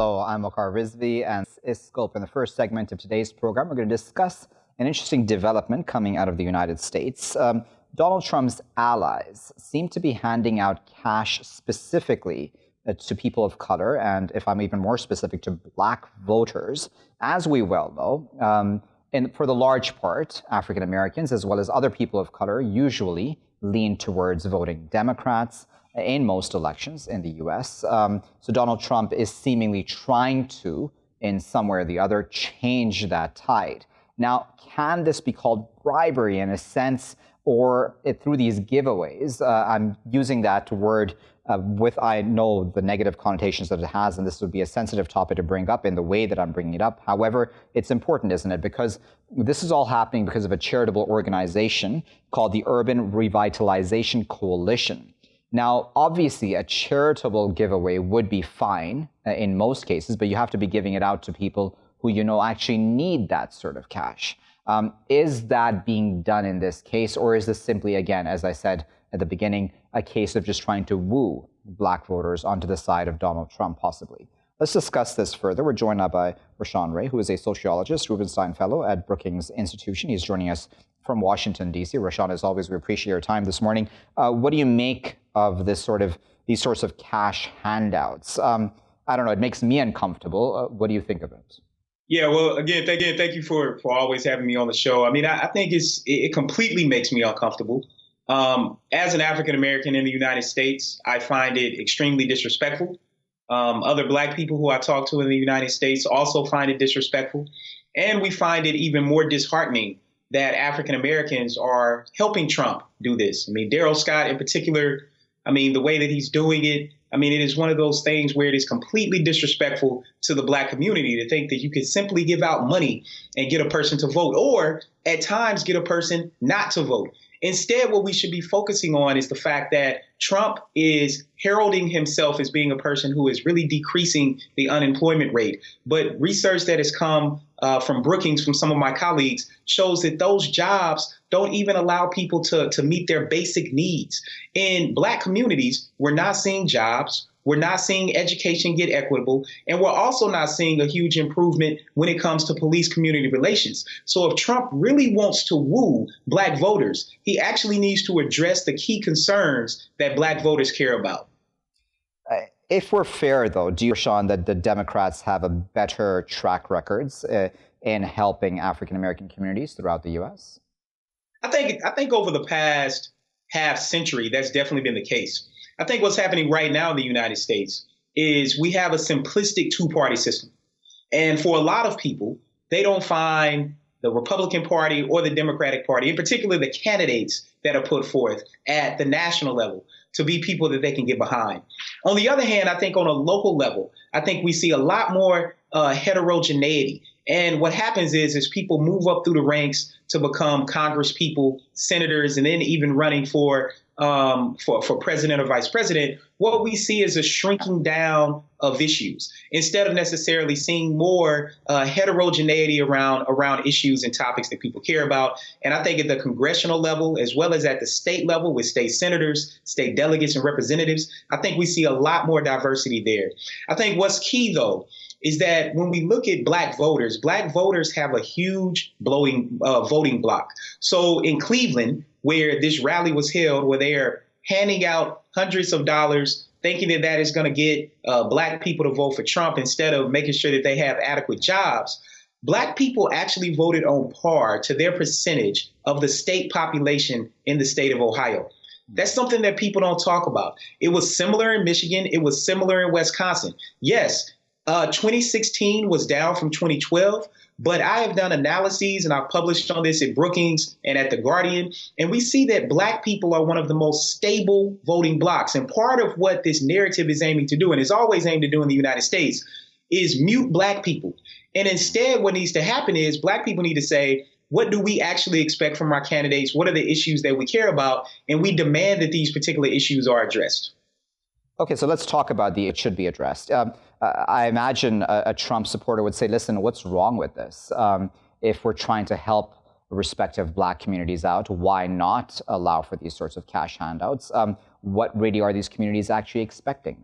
Hello, I'm Waqar Rizvi, and this is Scope. In the first segment of today's program, we're going to discuss an interesting development coming out of the United States. Donald Trump's allies seem to be handing out cash specifically to people of color, and if I'm even more specific, to black voters. As we well know, and for the large part, African Americans as well as other people of color usually lean towards voting Democrats in most elections in the U.S. So Donald Trump is seemingly trying to, in some way or the other, change that tide. Now, can this be called bribery in a sense, or through these giveaways? I'm using that word I know the negative connotations that it has, and this would be a sensitive topic to bring up in the way that I'm bringing it up. However, it's important, isn't it? Because this is all happening because of a charitable organization called the Urban Revitalization Coalition. Now, obviously, a charitable giveaway would be fine in most cases, but you have to be giving it out to people who you know actually need that sort of cash. Is that being done in this case, or is this simply, again, as I said at the beginning, a case of just trying to woo black voters onto the side of Donald Trump, possibly? Let's discuss this further. We're joined now by Rashawn, who is a sociologist, Rubenstein Fellow at Brookings Institution. He's joining us from Washington, D.C. Rashawn, as always, we appreciate your time this morning. What do you make of these sorts of cash handouts? I don't know, it makes me uncomfortable. What do you think of it? Yeah, well, again, thank you for always having me on the show. I mean, I think it completely makes me uncomfortable. As an African American in the United States, I find it extremely disrespectful. Other black people who I talk to in the United States also find it disrespectful. And we find it even more disheartening that African Americans are helping Trump do this. I mean, Darrell Scott in particular, I mean, the way that he's doing it, I mean, it is one of those things where it is completely disrespectful to the black community to think that you can simply give out money and get a person to vote, or at times get a person not to vote. Instead, what we should be focusing on is the fact that Trump is heralding himself as being a person who is really decreasing the unemployment rate. But research that has come from Brookings, from some of my colleagues, shows that those jobs don't even allow people to meet their basic needs. In black communities, we're not seeing jobs. We're not seeing education get equitable, and we're also not seeing a huge improvement when it comes to police community relations. So if Trump really wants to woo black voters, he actually needs to address the key concerns that black voters care about. If we're fair, though, do you, Rashawn, that the Democrats have a better track records in helping African-American communities throughout the U.S.? I think over the past half century, that's definitely been the case. I think what's happening right now in the United States is we have a simplistic two-party system. And for a lot of people, they don't find the Republican Party or the Democratic Party, in particular the candidates that are put forth at the national level, to be people that they can get behind. On the other hand, I think on a local level, I think we see a lot more heterogeneity. And what happens is people move up through the ranks to become Congress people, senators, and then even running for president or vice president. What we see is a shrinking down of issues instead of necessarily seeing more heterogeneity around issues and topics that people care about. And I think at the congressional level, as well as at the state level with state senators, state delegates and representatives, I think we see a lot more diversity there. I think what's key, though, is that when we look at black voters have a huge voting block. So in Cleveland, where this rally was held, where they are handing out hundreds of dollars, thinking that that is going to get black people to vote for Trump instead of making sure that they have adequate jobs, black people actually voted on par to their percentage of the state population in the state of Ohio. That's something that people don't talk about. It was similar in Michigan. It was similar in Wisconsin. Yes, 2016 was down from 2012, but I have done analyses and I've published on this at Brookings and at The Guardian, and we see that black people are one of the most stable voting blocs. And part of what this narrative is aiming to do, and is always aimed to do in the United States, is mute black people. And instead, what needs to happen is black people need to say, what do we actually expect from our candidates? What are the issues that we care about? And we demand that these particular issues are addressed. Okay, so let's talk about it should be addressed. I imagine a Trump supporter would say, listen, what's wrong with this? If we're trying to help respective black communities out, why not allow for these sorts of cash handouts? What really are these communities actually expecting?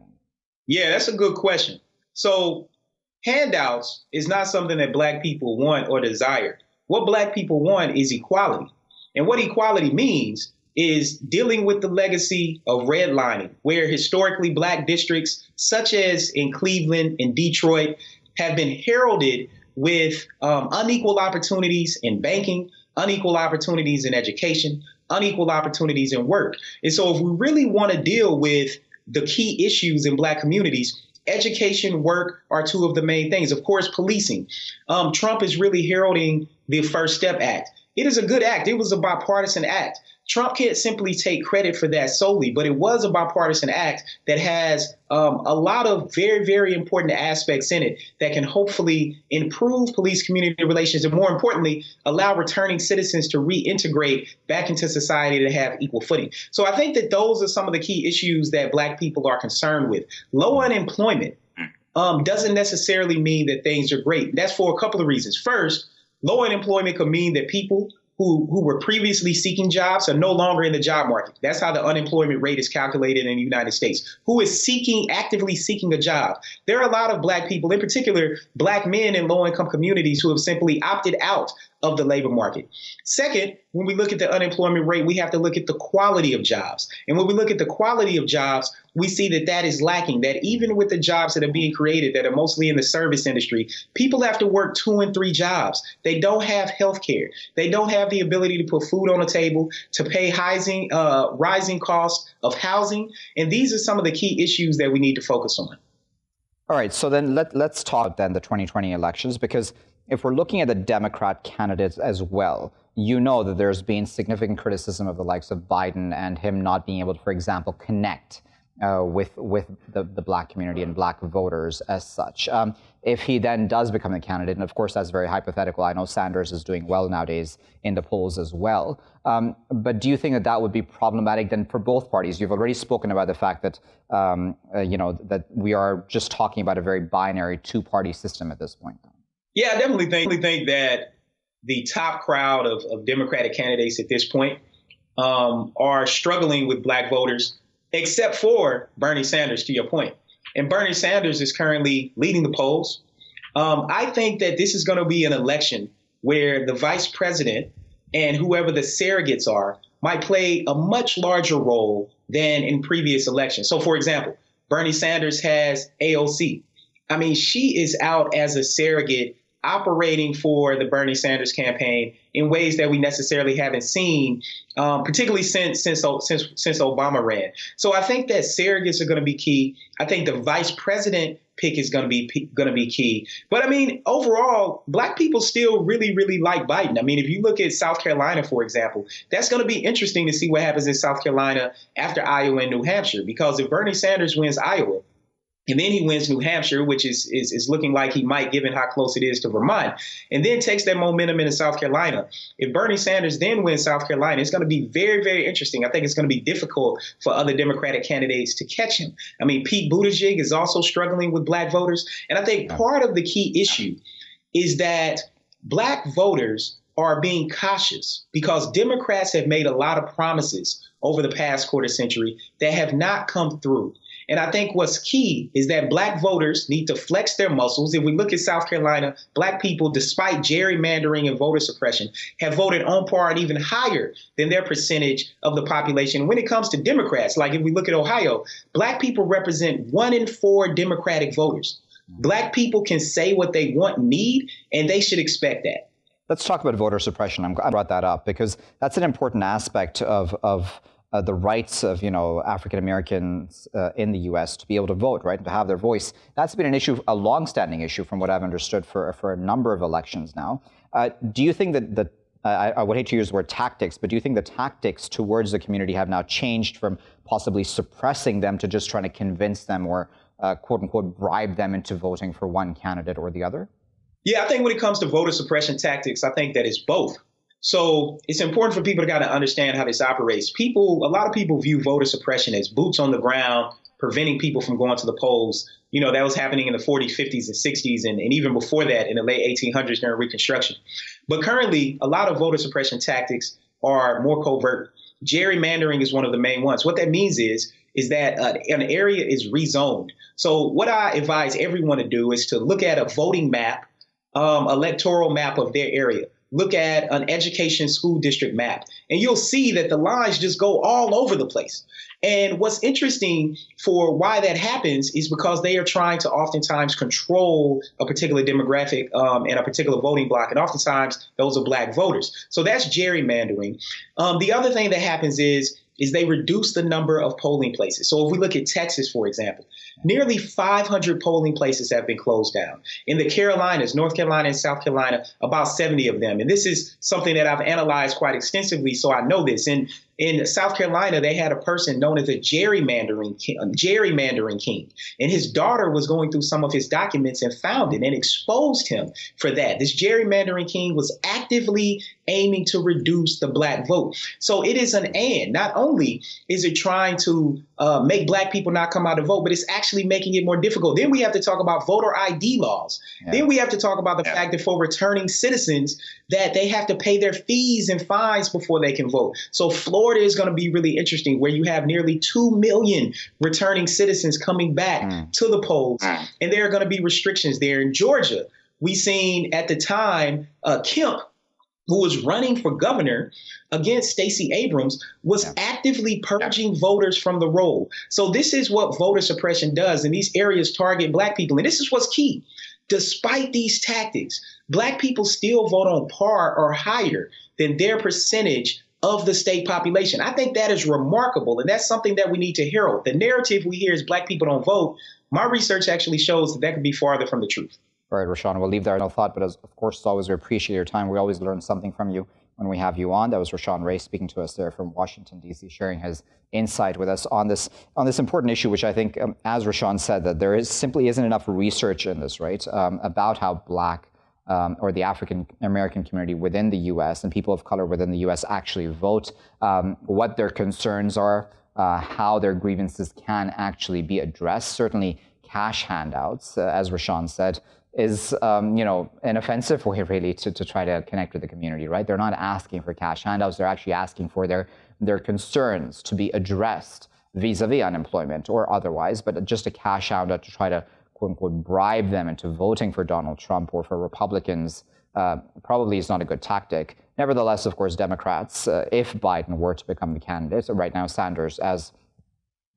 Yeah, that's a good question. So handouts is not something that Black people want or desire. What Black people want is equality. And what equality means is dealing with the legacy of redlining, where historically Black districts, such as in Cleveland and Detroit, have been heralded with unequal opportunities in banking, unequal opportunities in education, unequal opportunities in work. And so if we really want to deal with the key issues in Black communities, education, work are two of the main things. Of course, policing. Trump is really heralding the First Step Act. It is a good act. It was a bipartisan act. Trump can't simply take credit for that solely, but it was a bipartisan act that has a lot of very, very important aspects in it that can hopefully improve police-community relations and, more importantly, allow returning citizens to reintegrate back into society to have equal footing. So I think that those are some of the key issues that Black people are concerned with. Low unemployment doesn't necessarily mean that things are great. That's for a couple of reasons. First, low unemployment could mean that people who were previously seeking jobs are no longer in the job market. That's how the unemployment rate is calculated in the United States. Who is actively seeking a job? There are a lot of Black people, in particular, Black men in low-income communities who have simply opted out of the labor market. Second, when we look at the unemployment rate, we have to look at the quality of jobs. And when we look at the quality of jobs, we see that that is lacking, that even with the jobs that are being created that are mostly in the service industry, people have to work 2 and 3 jobs. They don't have health care. They don't have the ability to put food on the table, to pay rising costs of housing. And these are some of the key issues that we need to focus on. All right, so then let's talk then the 2020 elections, because if we're looking at the Democrat candidates as well, you know that there's been significant criticism of the likes of Biden and him not being able to, for example, connect with the Black community and Black voters as such. If he then does become a candidate, and of course that's very hypothetical, I know Sanders is doing well nowadays in the polls as well, but do you think that that would be problematic then for both parties? You've already spoken about the fact that, that we are just talking about a very binary 2-party system at this point. Yeah, I definitely think that the top crowd of Democratic candidates at this point are struggling with Black voters, except for Bernie Sanders, to your point. And Bernie Sanders is currently leading the polls. I think that this is going to be an election where the vice president and whoever the surrogates are might play a much larger role than in previous elections. So, for example, Bernie Sanders has AOC. I mean, she is out as a surrogate operating for the Bernie Sanders campaign in ways that we necessarily haven't seen, particularly since Obama ran. So I think that surrogates are going to be key. I think the vice president pick is going to be key. But I mean, overall, Black people still really, really like Biden. I mean, if you look at South Carolina, for example, that's going to be interesting to see what happens in South Carolina after Iowa and New Hampshire, because if Bernie Sanders wins Iowa, and then he wins New Hampshire, which is looking like he might, given how close it is to Vermont, and then takes that momentum into South Carolina. If Bernie Sanders then wins South Carolina, it's going to be very, very interesting. I think it's going to be difficult for other Democratic candidates to catch him. I mean, Pete Buttigieg is also struggling with Black voters. And I think part of the key issue is that Black voters are being cautious because Democrats have made a lot of promises over the past quarter century that have not come through. And I think what's key is that Black voters need to flex their muscles. If we look at South Carolina, Black people, despite gerrymandering and voter suppression, have voted on par and even higher than their percentage of the population. When it comes to Democrats, like if we look at Ohio, Black people represent 1 in 4 Democratic voters. Black people can say what they want and need, and they should expect that. Let's talk about voter suppression. I brought that up because that's an important aspect of the rights of, African Americans in the U.S. to be able to vote, right, and to have their voice. That's been an issue, a longstanding issue, from what I've understood, for a number of elections now. Do you think that I would hate to use the word tactics, but do you think the tactics towards the community have now changed from possibly suppressing them to just trying to convince them or, quote unquote, bribe them into voting for one candidate or the other? Yeah, I think when it comes to voter suppression tactics, I think that it's both. So it's important for people to kind of understand how this operates. A lot of people view voter suppression as boots on the ground, preventing people from going to the polls. That was happening in the 40s, 50s, and 60s, and even before that in the late 1800s during Reconstruction. But currently, a lot of voter suppression tactics are more covert. gerrymandering is one of the main ones. What that means is that an area is rezoned. So what I advise everyone to do is to look at a voting map, electoral map of their area. Look at an education school district map, and you'll see that the lines just go all over the place. And what's interesting for why that happens is because they are trying to oftentimes control a particular demographic and a particular voting block. And oftentimes those are black voters. So that's gerrymandering. The other thing that happens is they reduce the number of polling places. So if we look at Texas, for example, nearly 500 polling places have been closed down. In the Carolinas, North Carolina and South Carolina, about 70 of them. And this is something that I've analyzed quite extensively, so I know this. In South Carolina, they had a person known as a gerrymandering king. And his daughter was going through some of his documents and found it and exposed him for that. This gerrymandering king was actively aiming to reduce the black vote. So it is an and. Not only is it trying to make black people not come out to vote, but it's actually making it more difficult. Then we have to talk about voter ID laws. Yeah. Then we have to talk about the fact that for returning citizens, that they have to pay their fees and fines before they can vote. So Florida is going to be really interesting, where you have nearly 2 million returning citizens coming back to the polls, and there are going to be restrictions there. In Georgia, we seen at the time Kemp, who was running for governor against Stacey Abrams, was actively purging voters from the roll. So this is what voter suppression does, and these areas target black people. And this is what's key. Despite these tactics, black people still vote on par or higher than their percentage of the state population. I think that is remarkable, and that's something that we need to herald. The narrative we hear is black people don't vote. My research actually shows that could be farther from the truth. All right, Rashawn, we'll leave there no thought, but of course, as always, we appreciate your time. We always learn something from you when we have you on. That was Rashawn Ray speaking to us there from Washington, D.C., sharing his insight with us on this important issue, which I think, as Rashawn said, that there simply isn't enough research in this, right, about how black or the African American community within the U.S. and people of color within the U.S. actually vote, what their concerns are, how their grievances can actually be addressed. Certainly cash handouts, as Rashawn said, is an offensive way really to try to connect with the community, right? They're not asking for cash handouts. They're actually asking for their concerns to be addressed vis-a-vis unemployment or otherwise, but just a cash handout to try to quote unquote bribe them into voting for Donald Trump or for Republicans probably is not a good tactic. Nevertheless, of course, Democrats, if Biden were to become the candidate, right now Sanders, as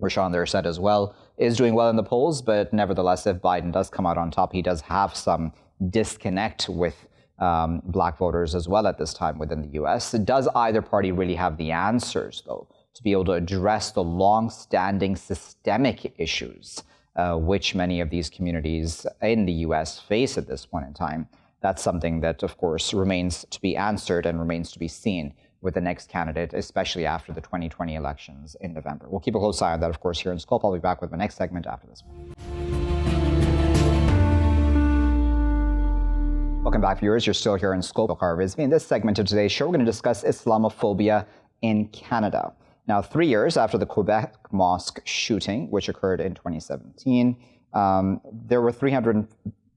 Rashawn there said as well, is doing well in the polls, but nevertheless, if Biden does come out on top, he does have some disconnect with black voters as well at this time within the U.S. Does either party really have the answers, though, to be able to address the long-standing systemic issues which many of these communities in the U.S. face at this point in time? That's something that, of course, remains to be answered and remains to be seen with the next candidate, especially after the 2020 elections in November. We'll keep a close eye on that, of course, here in Scope. I'll be back with my next segment after this one. Welcome back, viewers. You're still here in Scope. Waqar Rizvi. In this segment of today's show, we're going to discuss Islamophobia in Canada. Now, 3 years after the Quebec mosque shooting, which occurred in 2017, there were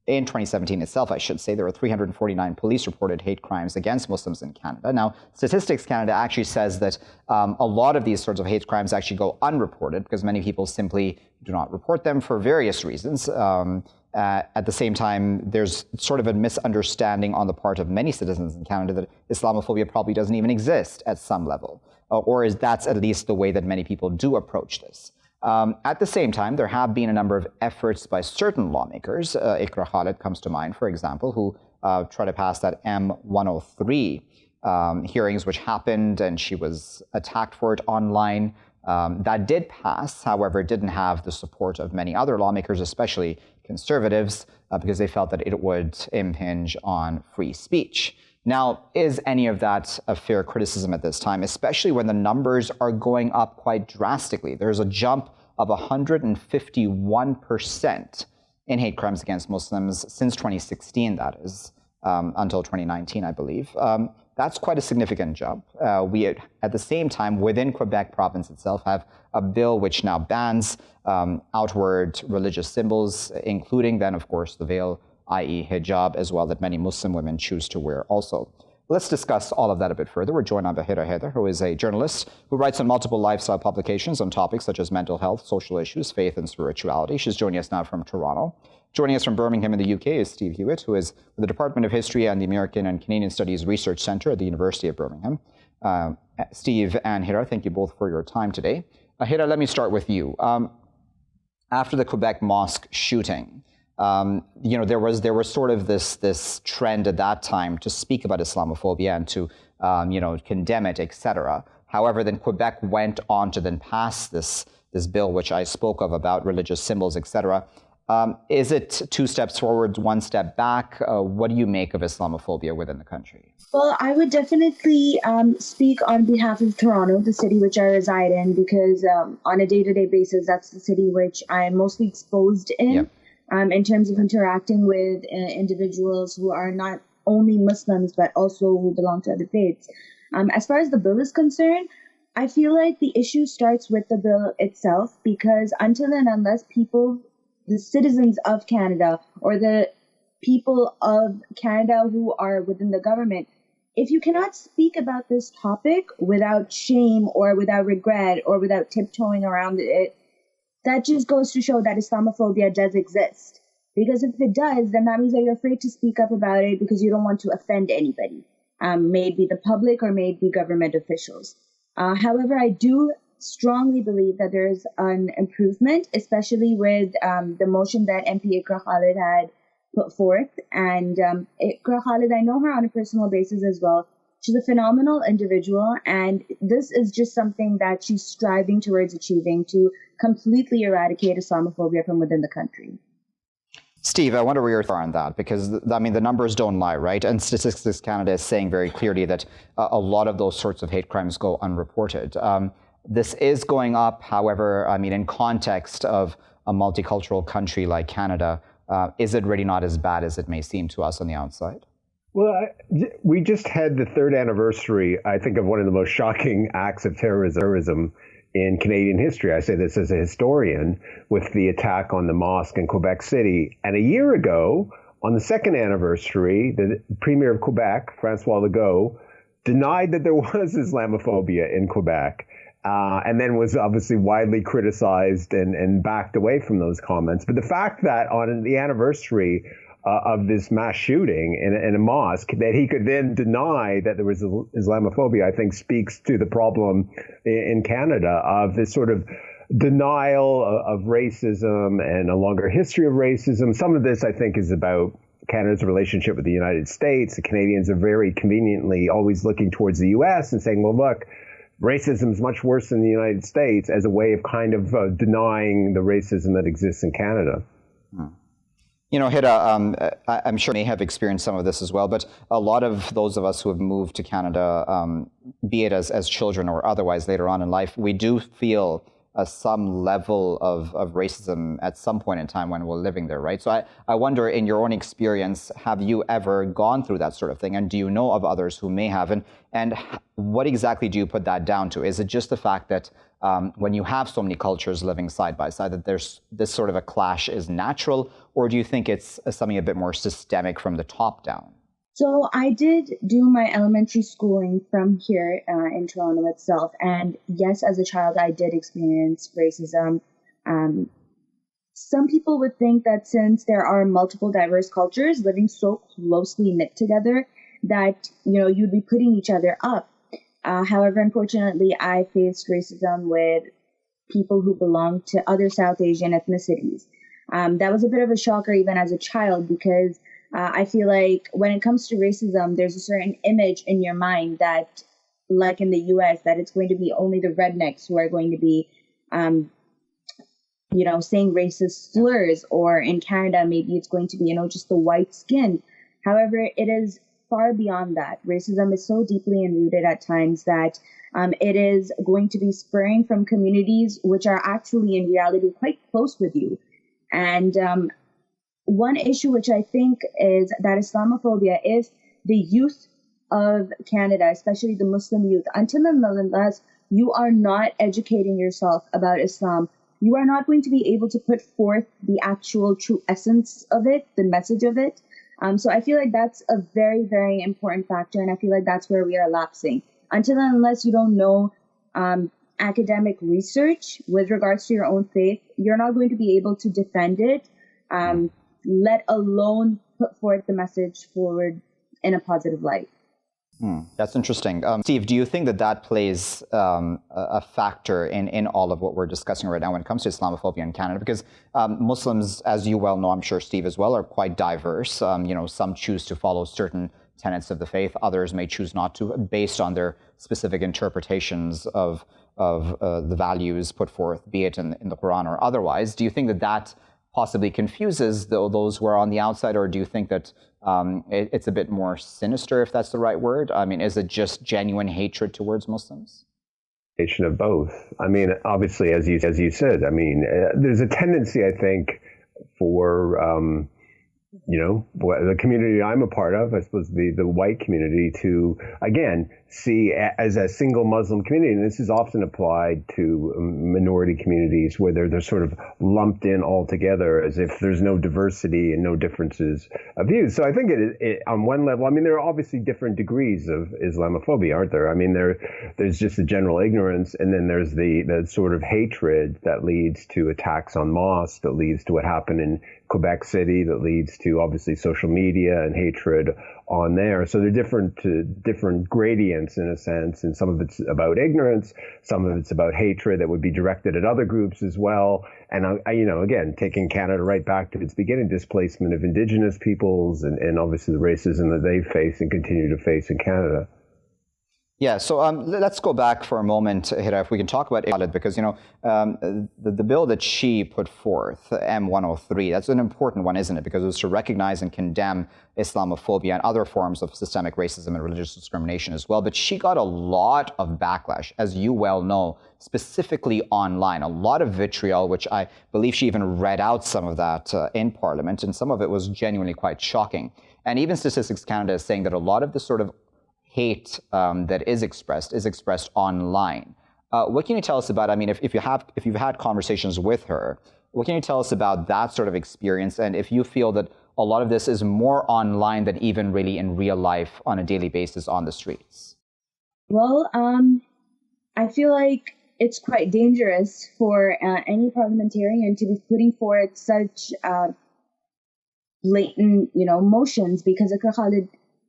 in 2017 itself, I should say, there were 349 police-reported hate crimes against Muslims in Canada. Now, Statistics Canada actually says that a lot of these sorts of hate crimes actually go unreported because many people simply do not report them for various reasons. At the same time, there's sort of a misunderstanding on the part of many citizens in Canada that Islamophobia probably doesn't even exist at some level, or that's at least the way that many people do approach this. At the same time, there have been a number of efforts by certain lawmakers. Iqra Khalid comes to mind, for example, who tried to pass that M103 hearings, which happened, and she was attacked for it online. That did pass. However, it didn't have the support of many other lawmakers, especially conservatives, because they felt that it would impinge on free speech. Now, is any of that a fair criticism at this time, especially when the numbers are going up quite drastically? There's a jump of 151% in hate crimes against Muslims since 2016, that is, until 2019, I believe. That's quite a significant jump. We, at the same time, within Quebec province itself, have a bill which now bans outward religious symbols, including then, of course, the veil, i.e. hijab, as well, that many Muslim women choose to wear also. Let's discuss all of that a bit further. We're joined by Hyder, who is a journalist who writes on multiple lifestyle publications on topics such as mental health, social issues, faith, and spirituality. She's joining us now from Toronto. Joining us from Birmingham in the UK is Steve Hewitt, who is with the Department of History and the American and Canadian Studies Research Centre at the University of Birmingham. Steve and Hira, thank you both for your time today. Hira, let me start with you. After the Quebec mosque shooting, there was sort of this trend at that time to speak about Islamophobia and to condemn it, etc. However, then Quebec went on to then pass this bill, which I spoke of, about religious symbols, etc. Is it two steps forward, one step back? What do you make of Islamophobia within the country? Well, I would definitely speak on behalf of Toronto, the city which I reside in, because on a day-to-day basis, that's the city which I am mostly exposed in. Yep. In terms of interacting with individuals who are not only Muslims, but also who belong to other faiths. As far as the bill is concerned, I feel like the issue starts with the bill itself, because until and unless the citizens of Canada or the people of Canada who are within the government, if you cannot speak about this topic without shame or without regret or without tiptoeing around it, that just goes to show that Islamophobia does exist. Because if it does, then that means that you're afraid to speak up about it because you don't want to offend anybody, may it be the public or may it be government officials. However, I do strongly believe that there is an improvement, especially with the motion that MP Iqra Khalid had put forth. And Iqra Khalid, I know her on a personal basis as well. She's a phenomenal individual, and this is just something that she's striving towards achieving, to completely eradicate Islamophobia from within the country. Steve, I wonder where your thoughts are on that, because, the numbers don't lie, right? And Statistics Canada is saying very clearly that a lot of those sorts of hate crimes go unreported. This is going up, however, in context of a multicultural country like Canada, is it really not as bad as it may seem to us on the outside? Well, we just had the third anniversary, I think, of one of the most shocking acts of terrorism in Canadian history. I say this as a historian, with the attack on the mosque in Quebec City. And a year ago, on the second anniversary, the Premier of Quebec, François Legault, denied that there was Islamophobia in Quebec, and then was obviously widely criticized and backed away from those comments. But the fact that on the anniversary of this mass shooting in a mosque, that he could then deny that there was Islamophobia, I think speaks to the problem in Canada of this sort of denial of racism and a longer history of racism. Some of this, I think, is about Canada's relationship with the United States. The Canadians are very conveniently always looking towards the U.S. and saying, well, look, racism is much worse in the United States, as a way of kind of denying the racism that exists in Canada. Hira, I'm sure you may have experienced some of this as well, but a lot of those of us who have moved to Canada, be it as children or otherwise later on in life, we do feel some level of racism at some point in time when we're living there, right? So I wonder, in your own experience, have you ever gone through that sort of thing? And do you know of others who may have? And what exactly do you put that down to? Is it just the fact that when you have so many cultures living side by side, that there's this sort of a clash is natural? Or do you think it's something a bit more systemic from the top down? So I did do my elementary schooling from here in Toronto itself. And yes, as a child, I did experience racism. Some people would think that since there are multiple diverse cultures living so closely knit together, that, you'd be putting each other up. However, unfortunately, I faced racism with people who belong to other South Asian ethnicities. That was a bit of a shocker even as a child, because I feel like when it comes to racism, there's a certain image in your mind that, like in the U.S., that it's going to be only the rednecks who are going to be, saying racist slurs, or in Canada, maybe it's going to be, just the white skin. However, it is far beyond that. Racism is so deeply enrooted at times that it is going to be spurring from communities which are actually in reality quite close with you. And one issue which I think is that Islamophobia, if the youth of Canada, especially the Muslim youth, until and unless you are not educating yourself about Islam, you are not going to be able to put forth the actual true essence of it, the message of it. So I feel like that's a very, very important factor. And I feel like that's where we are lapsing. Until and unless you don't know academic research with regards to your own faith, you're not going to be able to defend it, let alone put forth the message forward in a positive light. That's interesting. Steve, do you think that that plays a factor in all of what we're discussing right now when it comes to Islamophobia in Canada? Because Muslims, as you well know, I'm sure Steve as well, are quite diverse. Some choose to follow certain tenets of the faith. Others may choose not to, based on their specific interpretations of the values put forth, be it in the Quran or otherwise. Do you think that that possibly confuses those who are on the outside, or do you think that it's a bit more sinister, if that's the right word? I mean, is it just genuine hatred towards Muslims? Of both. I mean, obviously, as you said, I mean, there's a tendency, I think, for the community I'm a part of, I suppose the white community, to, again, see as a single Muslim community. And this is often applied to minority communities where they're sort of lumped in all together as if there's no diversity and no differences of views. So I think it on one level, I mean, there are obviously different degrees of Islamophobia, aren't there? I mean, there's just the general ignorance, and then there's the sort of hatred that leads to attacks on mosques, that leads to what happened in Quebec City, that leads to obviously social media and hatred on there. So they're different gradients in a sense, and some of it's about ignorance, some of it's about hatred that would be directed at other groups as well. And again, taking Canada right back to its beginning, displacement of Indigenous peoples and obviously the racism that they face and continue to face in Canada. Yeah, so let's go back for a moment, Hira, if we can talk about it, because, the bill that she put forth, M103, that's an important one, isn't it? Because it was to recognize and condemn Islamophobia and other forms of systemic racism and religious discrimination as well. But she got a lot of backlash, as you well know, specifically online, a lot of vitriol, which I believe she even read out some of that in Parliament, and some of it was genuinely quite shocking. And even Statistics Canada is saying that a lot of the sort of hate that is expressed online. What can you tell us about? I mean, if you've had conversations with her, what can you tell us about that sort of experience? And if you feel that a lot of this is more online than even really in real life on a daily basis on the streets? Well, I feel like it's quite dangerous for any parliamentarian to be putting forth such blatant, motions, because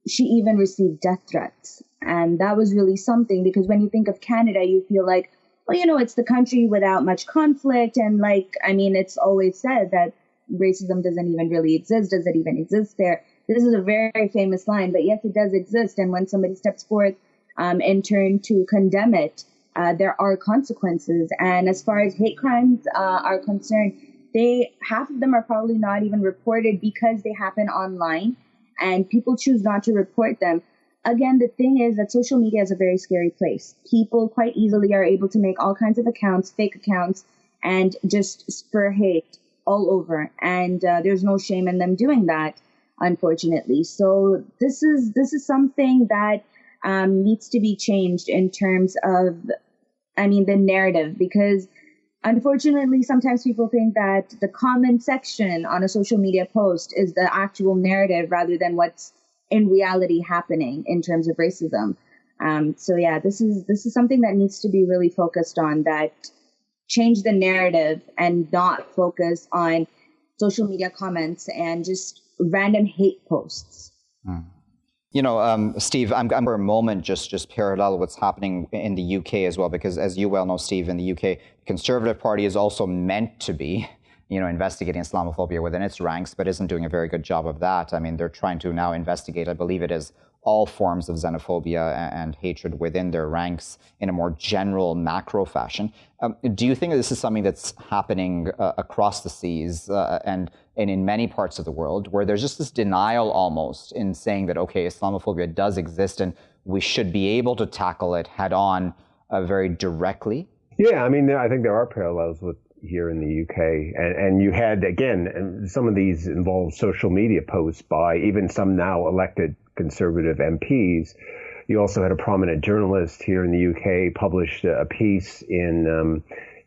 she even received death threats. And that was really something, because when you think of Canada, you feel like, well, it's the country without much conflict. And it's always said that racism doesn't even really exist. Does it even exist there? This is a very famous line, but yes, it does exist. And when somebody steps forth in turn to condemn it, there are consequences. And as far as hate crimes are concerned, half of them are probably not even reported because they happen online, and people choose not to report them. Again, the thing is that social media is a very scary place. People quite easily are able to make all kinds of accounts, fake accounts, and just spur hate all over. And there's no shame in them doing that, unfortunately. So this is something that needs to be changed in terms of, the narrative, because unfortunately, sometimes people think that the comment section on a social media post is the actual narrative rather than what's in reality happening in terms of racism. This is something that needs to be really focused on, that change the narrative and not focus on social media comments and just random hate posts. Steve, I'm for a moment just parallel what's happening in the UK as well, because as you well know, Steve, in the UK, the Conservative Party is also meant to be, investigating Islamophobia within its ranks, but isn't doing a very good job of that. I mean, they're trying to now investigate, I believe it is, all forms of xenophobia and hatred within their ranks in a more general macro fashion. Do you think that this is something that's happening across the seas and in many parts of the world, where there's just this denial almost in saying that, okay, Islamophobia does exist and we should be able to tackle it head on very directly? Yeah, I think there are parallels with here in the UK. And you had, again, some of these involve social media posts by even some now elected Conservative MPs. You also had a prominent journalist here in the UK published a piece in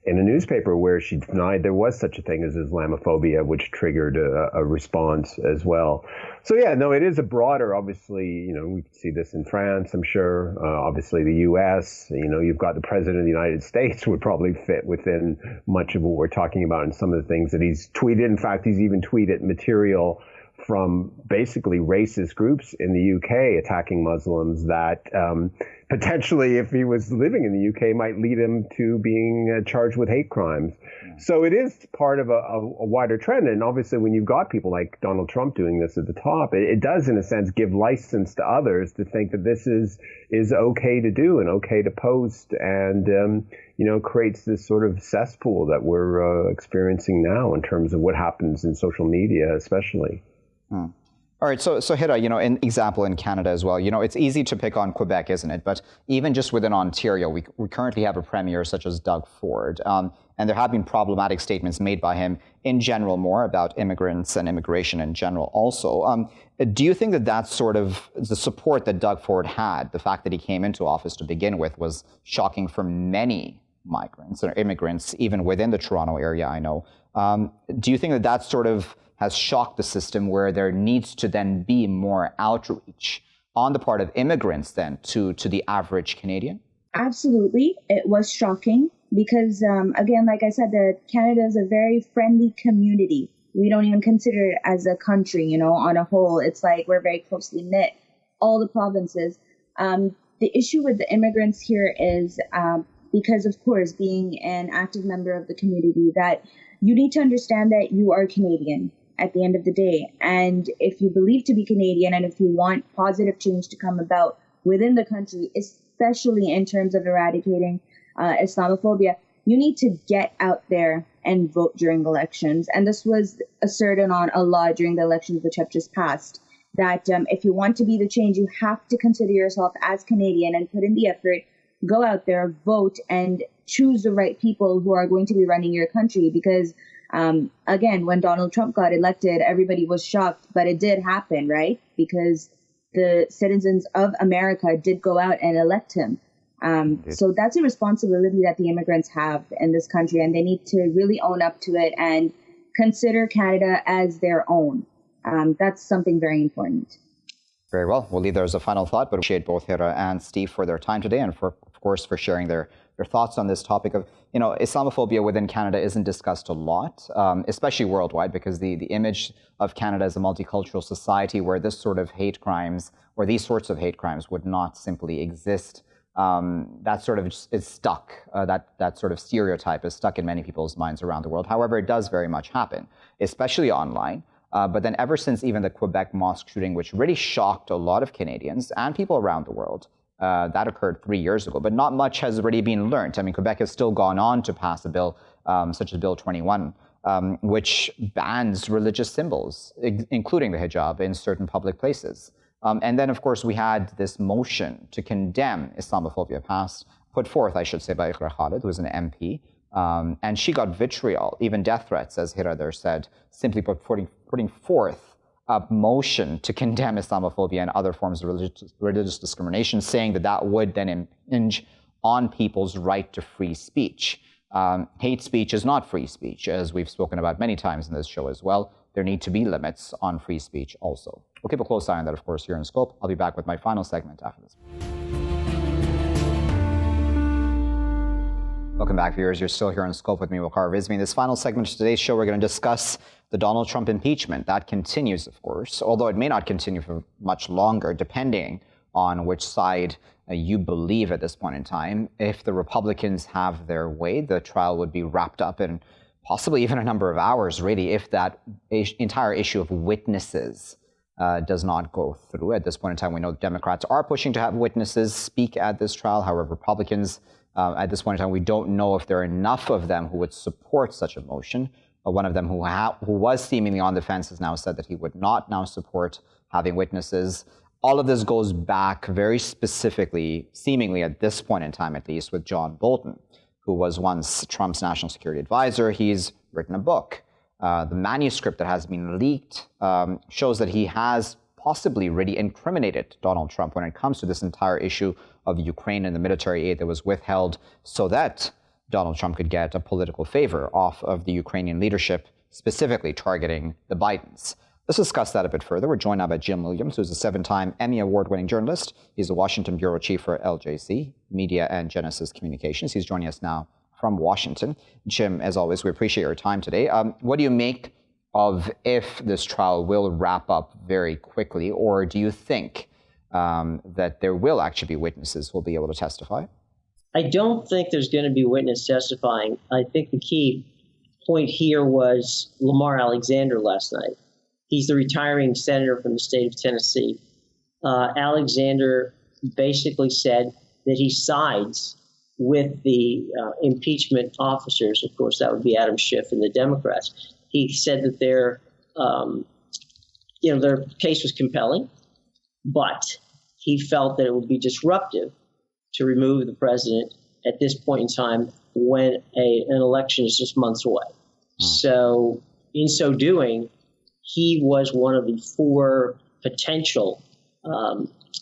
in a newspaper where she denied there was such a thing as Islamophobia, which triggered a response as well. So yeah, no, it is a broader, obviously, we see this in France, I'm sure, obviously the US, you've got the president of the United States would probably fit within much of what we're talking about and some of the things that he's tweeted. In fact, he's even tweeted material from basically racist groups in the UK attacking Muslims that potentially, if he was living in the UK, might lead him to being charged with hate crimes. Yeah. So it is part of a wider trend. And obviously, when you've got people like Donald Trump doing this at the top, it does, in a sense, give license to others to think that this is okay to do and okay to post, and creates this sort of cesspool that we're experiencing now in terms of what happens in social media, especially. Hmm. All right, so Hira, an example in Canada as well, it's easy to pick on Quebec, isn't it? But even just within Ontario, we currently have a premier such as Doug Ford, and there have been problematic statements made by him in general more about immigrants and immigration in general also. Do you think that that's sort of the support that Doug Ford had, the fact that he came into office to begin with, was shocking for many migrants or immigrants, even within the Toronto area, I know. Do you think that that's sort of has shocked the system, where there needs to then be more outreach on the part of immigrants then to the average Canadian? Absolutely. It was shocking because, again, like I said, Canada is a very friendly community. We don't even consider it as a country, on a whole. It's like we're very closely knit, all the provinces. The issue with the immigrants here is because, of course, being an active member of the community, that you need to understand that you are Canadian at the end of the day. And if you believe to be Canadian, and if you want positive change to come about within the country, especially in terms of eradicating Islamophobia, you need to get out there and vote during elections. And this was asserted on a lot during the elections which have just passed, that if you want to be the change, you have to consider yourself as Canadian and put in the effort, go out there, vote, and choose the right people who are going to be running your country. Because again, when Donald Trump got elected, everybody was shocked, but it did happen, right? Because the citizens of America did go out and elect him. So that's a responsibility that the immigrants have in this country, and they need to really own up to it and consider Canada as their own. That's something very important. Very well. We'll leave there as a final thought, but appreciate both Hira and Steve for their time today, and of course, for sharing their thoughts on this topic of, Islamophobia within Canada isn't discussed a lot, especially worldwide, because the image of Canada as a multicultural society where this sort of hate crimes, or these sorts of hate crimes, would not simply exist. That sort of is stuck. That sort of stereotype is stuck in many people's minds around the world. However, it does very much happen, especially online. But then ever since even the Quebec mosque shooting, which really shocked a lot of Canadians and people around the world, that occurred 3 years ago, but not much has really been learned. I mean, Quebec has still gone on to pass a bill, such as Bill 21, which bans religious symbols, including the hijab, in certain public places. And then, of course, we had this motion to condemn Islamophobia put forth, I should say, by Waqar Rizvi, who was an MP. And she got vitriol, even death threats, as Hira there said, simply putting forth a motion to condemn Islamophobia and other forms of religious discrimination, saying that would then impinge on people's right to free speech. Hate speech is not free speech, as we've spoken about many times in this show as well. There need to be limits on free speech also. We'll keep a close eye on that, of course, here in Scope. I'll be back with my final segment after this. Welcome back, viewers. You're still here on Scope with me, Waqar Rizvi. In this final segment of today's show, we're going to discuss the Donald Trump impeachment. That continues, of course, although it may not continue for much longer, depending on which side you believe at this point in time. If the Republicans have their way, the trial would be wrapped up in possibly even a number of hours, really, if that entire issue of witnesses does not go through. At this point in time, we know Democrats are pushing to have witnesses speak at this trial. However, Republicans, at this point in time, we don't know if there are enough of them who would support such a motion. One of them who was seemingly on the fence has now said that he would not now support having witnesses. All of this goes back very specifically, seemingly at this point in time at least, with John Bolton, who was once Trump's national security advisor. He's written a book. The manuscript that has been leaked shows that he has possibly really incriminated Donald Trump when it comes to this entire issue of Ukraine and the military aid that was withheld so that Donald Trump could get a political favor off of the Ukrainian leadership, specifically targeting the Bidens. Let's discuss that a bit further. We're joined now by Jim Williams, who's a 7-time Emmy Award-winning journalist. He's the Washington bureau chief for LJC, Media and Genesis Communications. He's joining us now from Washington. Jim, as always, we appreciate your time today. What do you make of if this trial will wrap up very quickly, or do you think that there will actually be witnesses who will be able to testify? I don't think there's going to be witness testifying. I think the key point here was Lamar Alexander last night. He's the retiring senator from the state of Tennessee. Alexander basically said that he sides with the impeachment officers. Of course, that would be Adam Schiff and the Democrats. He said that their case was compelling, but he felt that it would be disruptive to remove the president at this point in time when an election is just months away. So in so doing, he was one of the 4 potential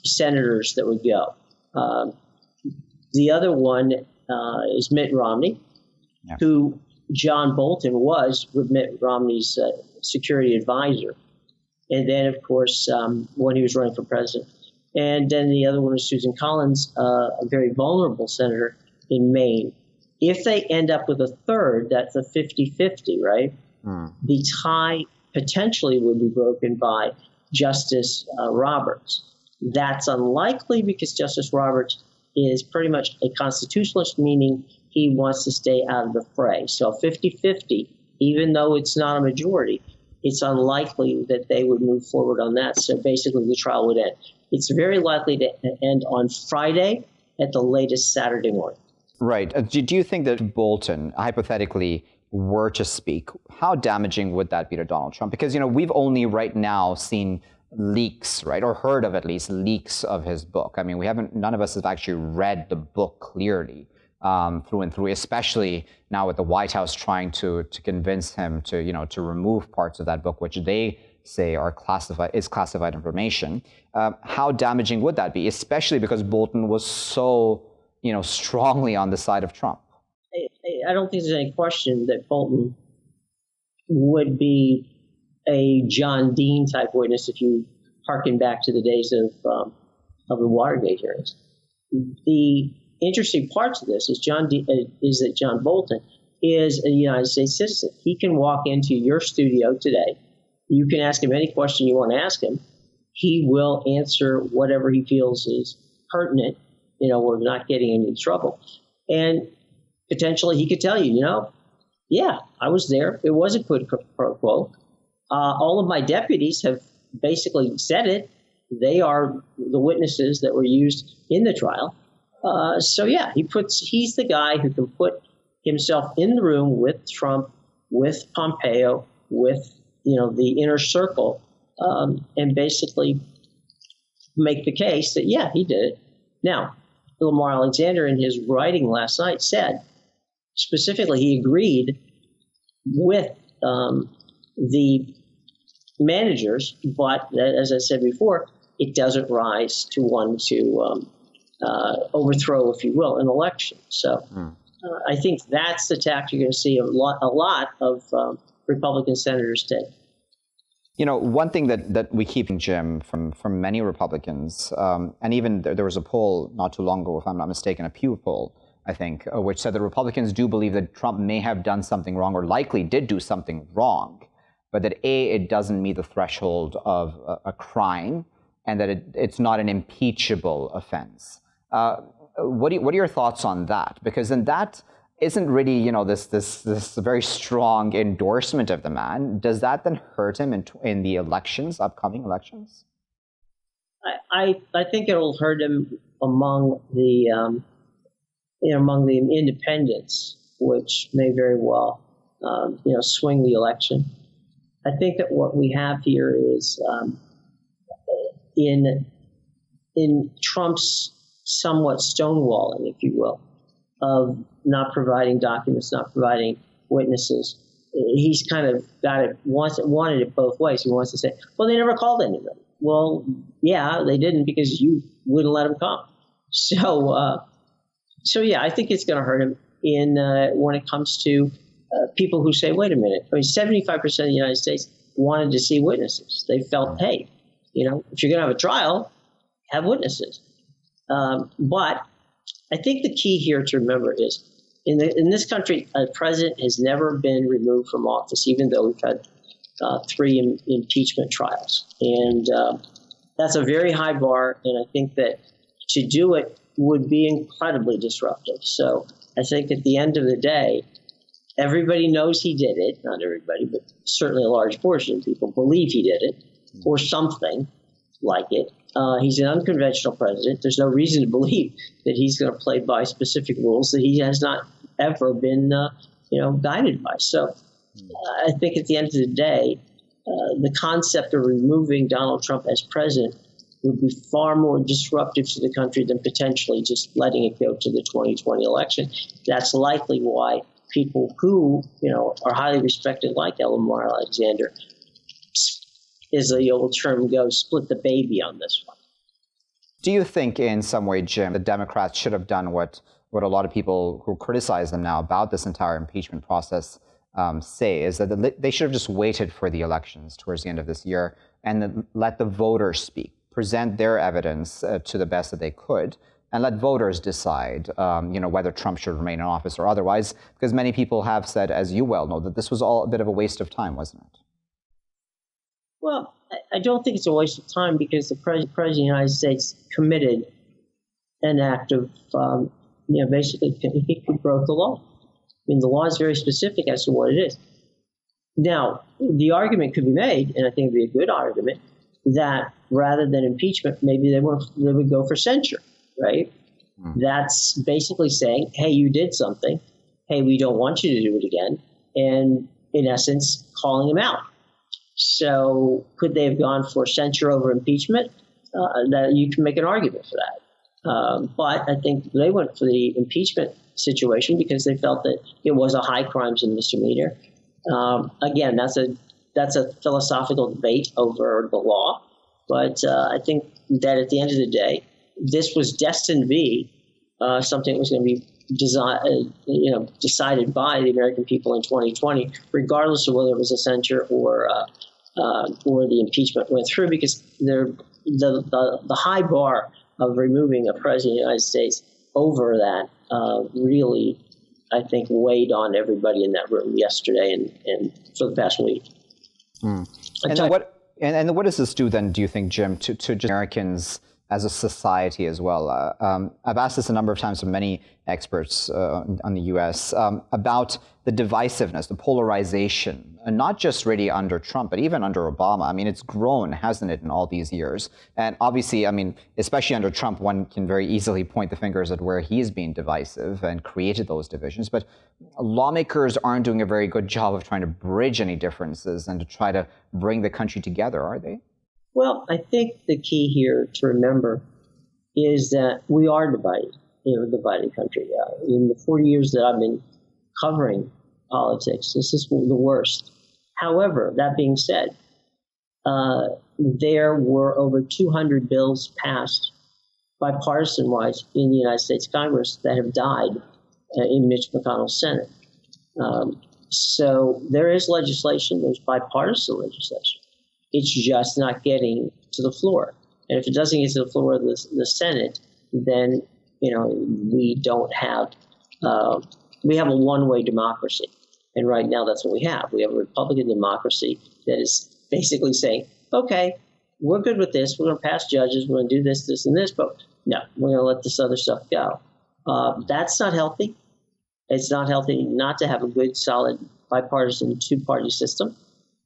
senators that would go. The other one is Mitt Romney, who John Bolton was with Mitt Romney's security advisor. And then, of course, when he was running for president. And then the other one is Susan Collins, a very vulnerable senator in Maine. If they end up with a third, that's a 50-50, right? The tie potentially would be broken by Justice Roberts. That's unlikely because Justice Roberts is pretty much a constitutionalist, meaning he wants to stay out of the fray. So 50-50, even though it's not a majority, it's unlikely that they would move forward on that. So basically the trial would end. It's very likely to end on Friday, at the latest Saturday morning. Right. Do you think that Bolton, hypothetically, were to speak, how damaging would that be to Donald Trump? Because, we've only right now seen leaks, right, or heard of at least leaks of his book. I mean, none of us have actually read the book clearly through and through, especially now with the White House trying to convince him to remove parts of that book, which they say is classified information. How damaging would that be, especially because Bolton was so, strongly on the side of Trump? I don't think there's any question that Bolton would be a John Dean type witness if you harken back to the days of the Watergate hearings. The interesting part to this is that John Bolton is a United States citizen. He can walk into your studio today. You can ask him any question you want to ask him. He will answer whatever he feels is pertinent. We're not getting him in trouble. And potentially he could tell you, yeah, I was there. It was a quid pro quo. All of my deputies have basically said it. They are the witnesses that were used in the trial. So yeah, he's the guy who can put himself in the room with Trump, with Pompeo, with the inner circle, and basically make the case that yeah, he did it. Now, Lamar Alexander in his writing last night said specifically he agreed with the managers, but as I said before, it doesn't rise to one to overthrow, if you will, an election. So I think that's the tack you're going to see a lot of Republican senators take. One thing that we keep, Jim, from many Republicans, and even there was a poll not too long ago, if I'm not mistaken, a Pew poll, I think, which said that Republicans do believe that Trump may have done something wrong or likely did do something wrong, but that it doesn't meet the threshold of a crime and that it's not an impeachable offense. What are your thoughts on that? Because then that isn't really, this very strong endorsement of the man. Does that then hurt him in the upcoming elections? I think it will hurt him among the independents, which may very well swing the election. I think that what we have here is in Trump's somewhat stonewalling, if you will, of not providing documents, not providing witnesses. He's kind of wanted it both ways. He wants to say, well, they never called anybody. Well, yeah, they didn't because you wouldn't let them come. So yeah, I think it's going to hurt him when it comes to people who say, wait a minute, 75% of the United States wanted to see witnesses. They felt, hey, if you're going to have a trial, have witnesses. But I think the key here to remember is in this country, a president has never been removed from office, even though we've had 3 impeachment trials. And that's a very high bar. And I think that to do it would be incredibly disruptive. So I think at the end of the day, everybody knows he did it. Not everybody, but certainly a large portion of people believe he did it or something like it. He's an unconventional president. There's no reason to believe that he's going to play by specific rules that he has not ever been, guided by. So I think at the end of the day, the concept of removing Donald Trump as president would be far more disruptive to the country than potentially just letting it go to the 2020 election. That's likely why people who, are highly respected, like Lamar Alexander, as the old term goes, split the baby on this one. Do you think in some way, Jim, the Democrats should have done what a lot of people who criticize them now about this entire impeachment process say, is that they should have just waited for the elections towards the end of this year and then let the voters speak, present their evidence to the best that they could, and let voters decide, whether Trump should remain in office or otherwise, because many people have said, as you well know, that this was all a bit of a waste of time, wasn't it? Well, I don't think it's a waste of time because the President of the United States committed an act of, basically he broke the law. I mean, the law is very specific as to what it is. Now, the argument could be made, and I think it would be a good argument, that rather than impeachment, maybe they would go for censure, right? That's basically saying, hey, you did something. Hey, we don't want you to do it again. And in essence, calling him out. So could they have gone for censure over impeachment? That you can make an argument for that. But I think they went for the impeachment situation because they felt that it was a high crimes and misdemeanor. Again, that's a philosophical debate over the law. But I think that at the end of the day, this was destined to be something that was going to be decided by the American people in 2020, regardless of whether it was a censure or the impeachment went through, because the high bar of removing a president of the United States over that really, I think, weighed on everybody in that room yesterday and for the past week. And what does this do then, do you think, Jim, to just Americans as a society as well? I've asked this a number of times to many experts on the U.S. About the divisiveness, the polarization, and not just really under Trump, but even under Obama. I mean, it's grown, hasn't it, in all these years? And obviously, I mean, especially under Trump, one can very easily point the fingers at where he's been divisive and created those divisions. But lawmakers aren't doing a very good job of trying to bridge any differences and to try to bring the country together, are they? Well, I think the key here to remember is that we are divided, divided country. In the 40 years that I've been covering politics, this is the worst. However, that being said, there were over 200 bills passed bipartisan-wise in the United States Congress that have died in Mitch McConnell's Senate. So there is legislation, there's bipartisan legislation. It's just not getting to the floor. And if it doesn't get to the floor of the Senate, then, we don't have, we have a one-way democracy. And right now that's what we have. We have a Republican democracy that is basically saying, okay, we're good with this. We're going to pass judges. We're going to do this, this, and this. But no, we're going to let this other stuff go. That's not healthy. It's not healthy not to have a good, solid, bipartisan two-party system.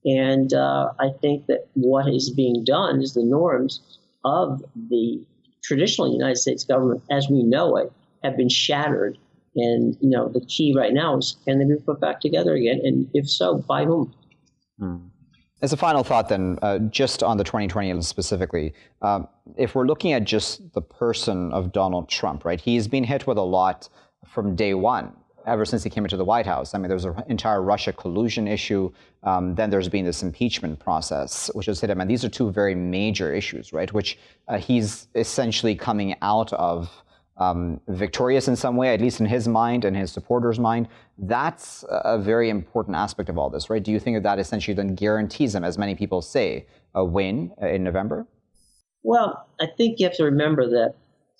And I think that what is being done is the norms of the traditional United States government as we know it have been shattered. And, the key right now is, can they be put back together again? And if so, by whom? As a final thought then, just on the 2020 specifically, if we're looking at just the person of Donald Trump, right, he's been hit with a lot from day one. Ever since he came into the White House. I mean, there was an entire Russia collusion issue. Then there's been this impeachment process, which has hit him. And these are two very major issues, right, which he's essentially coming out of victorious in some way, at least in his mind and his supporters' mind. That's a very important aspect of all this, right? Do you think that that essentially then guarantees him, as many people say, a win in November? Well, I think you have to remember that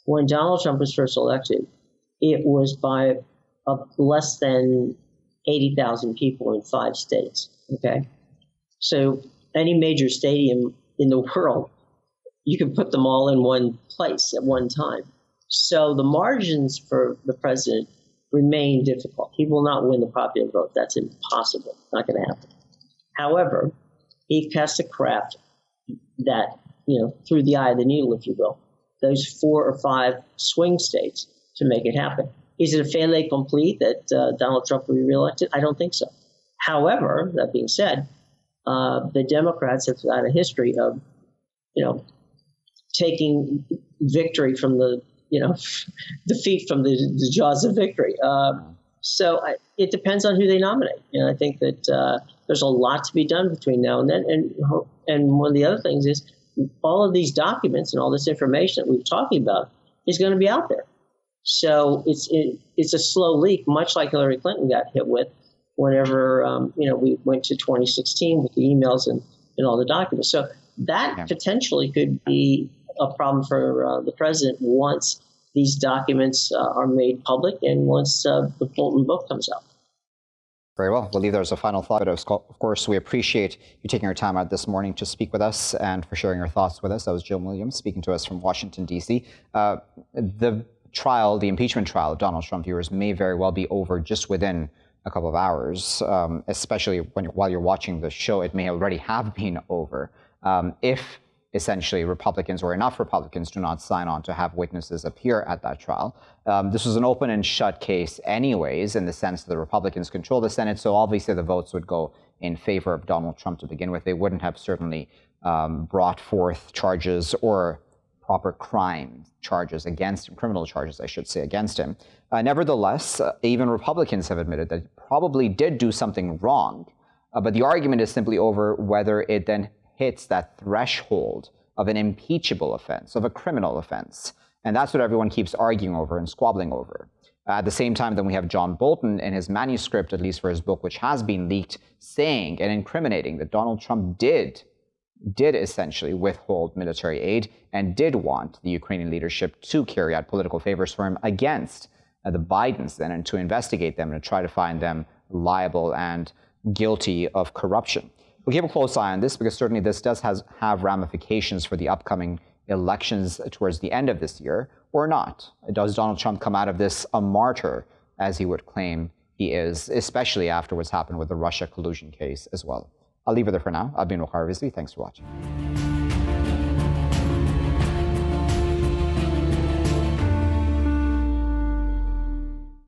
when Donald Trump was first elected, it was by less than 80,000 people in 5 states, okay? So any major stadium in the world, you can put them all in one place at one time. So the margins for the president remain difficult. He will not win the popular vote. That's impossible. Not going to happen. However, he has to craft that, through the eye of the needle, if you will, those 4 or 5 swing states to make it happen. Is it a fait accompli that Donald Trump will be reelected? I don't think so. However, that being said, the Democrats have had a history of, taking victory from the, defeat from the jaws of victory. So it depends on who they nominate. And I think that there's a lot to be done between now and then. And one of the other things is all of these documents and all this information that we're talking about is going to be out there. So it's a slow leak, much like Hillary Clinton got hit with whenever, we went to 2016 with the emails and all the documents. So that potentially could be a problem for the president once these documents are made public and once the Bolton book comes out. Very well. We'll leave there as a final thought. But of course, we appreciate you taking your time out this morning to speak with us and for sharing your thoughts with us. That was Jim Williams speaking to us from Washington, D.C. The trial, the impeachment trial of Donald Trump, viewers, may very well be over just within a couple of hours, especially while you're watching the show. It may already have been over. If essentially Republicans or enough Republicans do not sign on to have witnesses appear at that trial. This was an open and shut case anyways, in the sense that the Republicans control the Senate, so obviously the votes would go in favor of Donald Trump to begin with. They wouldn't have certainly brought forth charges or proper crime charges against him, criminal charges, I should say, against him. Nevertheless, even Republicans have admitted that he probably did do something wrong, but the argument is simply over whether it then hits that threshold of an impeachable offense, of a criminal offense. And that's what everyone keeps arguing over and squabbling over. At the same time, then we have John Bolton in his manuscript, at least for his book, which has been leaked, saying and incriminating that Donald Trump did essentially withhold military aid and did want the Ukrainian leadership to carry out political favors for him against the Bidens then, and to investigate them and to try to find them liable and guilty of corruption. We'll keep a close eye on this because certainly this does have ramifications for the upcoming elections towards the end of this year, or not. Does Donald Trump come out of this a martyr, as he would claim he is, especially after what's happened with the Russia collusion case as well? I'll leave it there for now. I've been Waqar Rizvi. Thanks for watching.